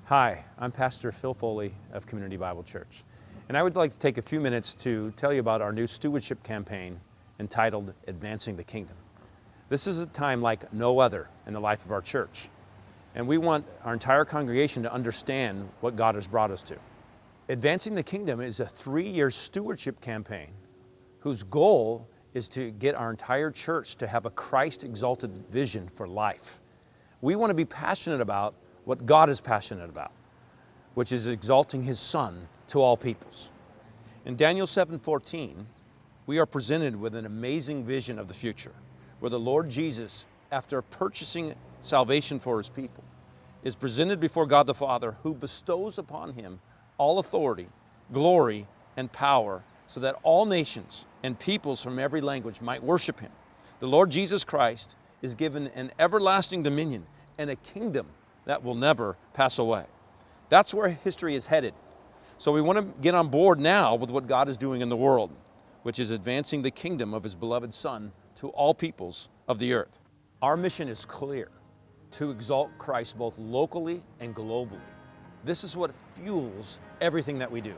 Hi, I'm Pastor Phil Foley of Community Bible Church, and I would like to take a few minutes to tell you about our new stewardship campaign entitled Advancing the Kingdom. This is a time like no other in the life of our church, and we want our entire congregation to understand what God has brought us to. Advancing the Kingdom is a 3-year stewardship campaign whose goal is to get our entire church to have a Christ-exalted vision for life. We want to be passionate about what God is passionate about, which is exalting His Son to all peoples. In Daniel 7:14, we are presented with an amazing vision of the future, where the Lord Jesus, after purchasing salvation for His people, is presented before God the Father, who bestows upon Him all authority, glory, and power, so that all nations and peoples from every language might worship Him. The Lord Jesus Christ is given an everlasting dominion and a kingdom that will never pass away. That's where history is headed. So we want to get on board now with what God is doing in the world, which is advancing the kingdom of His beloved Son to all peoples of the earth. Our mission is clear: to exalt Christ both locally and globally. This is what fuels everything that we do.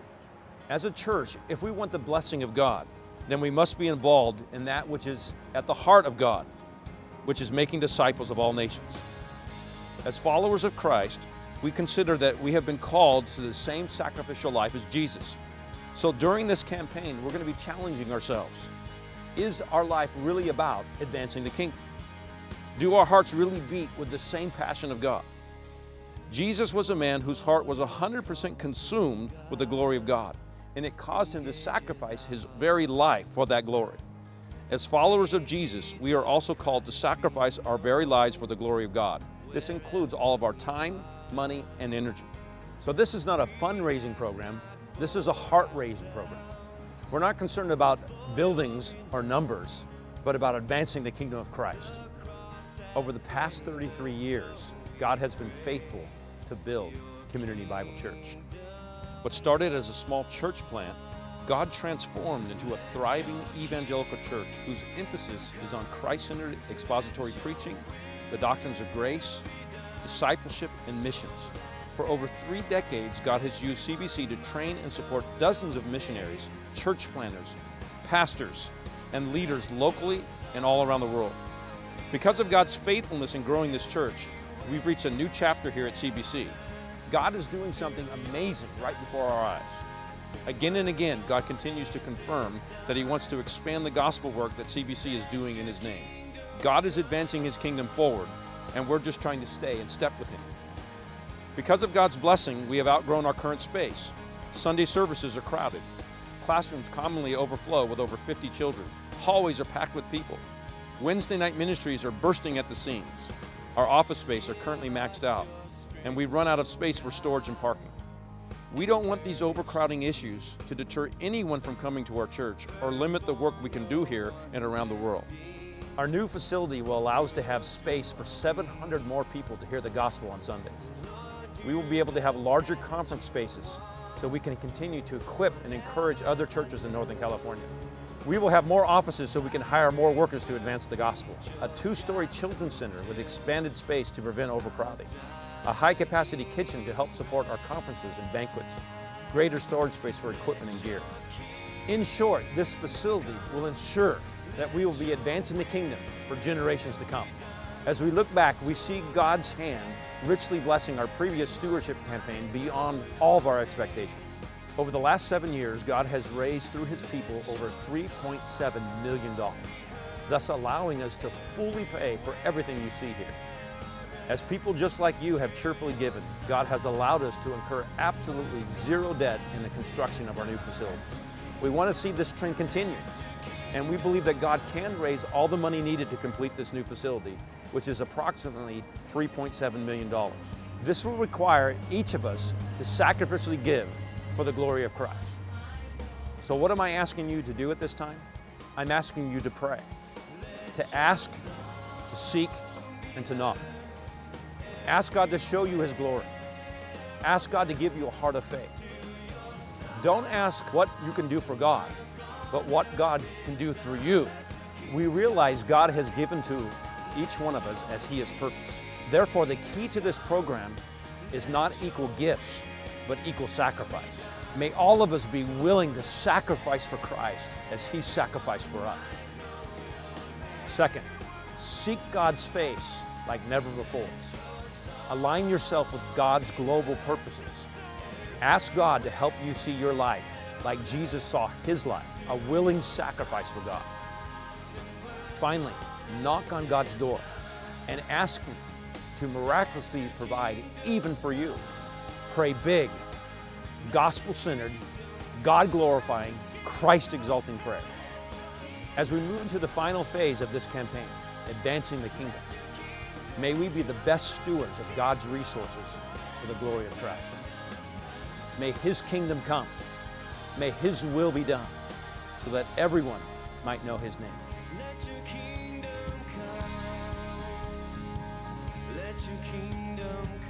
As a church, if we want the blessing of God, then we must be involved in that which is at the heart of God, which is making disciples of all nations. As followers of Christ, we consider that we have been called to the same sacrificial life as Jesus. So during this campaign, we're going to be challenging ourselves. Is our life really about advancing the kingdom? Do our hearts really beat with the same passion of God? Jesus was a man whose heart was 100% consumed with the glory of God, and it caused Him to sacrifice His very life for that glory. As followers of Jesus, we are also called to sacrifice our very lives for the glory of God. This includes all of our time, money, and energy. So this is not a fundraising program, this is a heart-raising program. We're not concerned about buildings or numbers, but about advancing the kingdom of Christ. Over the past 33 years, God has been faithful to build Community Bible Church. What started as a small church plant, God transformed into a thriving evangelical church whose emphasis is on Christ-centered expository preaching, the doctrines of grace, discipleship, and missions. For over 3 decades, God has used CBC to train and support dozens of missionaries, church planters, pastors, and leaders locally and all around the world. Because of God's faithfulness in growing this church, we've reached a new chapter here at CBC. God is doing something amazing right before our eyes. Again and again, God continues to confirm that He wants to expand the gospel work that CBC is doing in His name. God is advancing His kingdom forward, and we're just trying to stay in step with Him. Because of God's blessing, we have outgrown our current space. Sunday services are crowded. Classrooms commonly overflow with over 50 children. Hallways are packed with people. Wednesday night ministries are bursting at the seams. Our office space are currently maxed out, and we've run out of space for storage and parking. We don't want these overcrowding issues to deter anyone from coming to our church or limit the work we can do here and around the world. Our new facility will allow us to have space for 700 more people to hear the gospel on Sundays. We will be able to have larger conference spaces so we can continue to equip and encourage other churches in Northern California. We will have more offices so we can hire more workers to advance the gospel. A 2-story children's center with expanded space to prevent overcrowding. A high-capacity kitchen to help support our conferences and banquets. Greater storage space for equipment and gear. In short, this facility will ensure that we will be advancing the kingdom for generations to come. As we look back, we see God's hand richly blessing our previous stewardship campaign beyond all of our expectations. Over the last 7 years, God has raised through His people over $3.7 million, thus allowing us to fully pay for everything you see here. As people just like you have cheerfully given, God has allowed us to incur absolutely zero debt in the construction of our new facility. We want to see this trend continue, and we believe that God can raise all the money needed to complete this new facility, which is approximately $3.7 million. This will require each of us to sacrificially give for the glory of Christ. So what am I asking you to do at this time? I'm asking you to pray, to ask, to seek, and to knock. Ask God to show you His glory. Ask God to give you a heart of faith. Don't ask what you can do for God, but what God can do through you. We realize God has given to each one of us as He has purposed. Therefore, the key to this program is not equal gifts, but equal sacrifice. May all of us be willing to sacrifice for Christ as He sacrificed for us. Second, seek God's face like never before. Align yourself with God's global purposes. Ask God to help you see your life like Jesus saw His life, a willing sacrifice for God. Finally, knock on God's door and ask Him to miraculously provide even for you. Pray big, gospel-centered, God-glorifying, Christ-exalting prayers. As we move into the final phase of this campaign, advancing the kingdom, may we be the best stewards of God's resources for the glory of Christ. May His kingdom come. May His will be done so that everyone might know His name. Let your kingdom come. Let your kingdom come.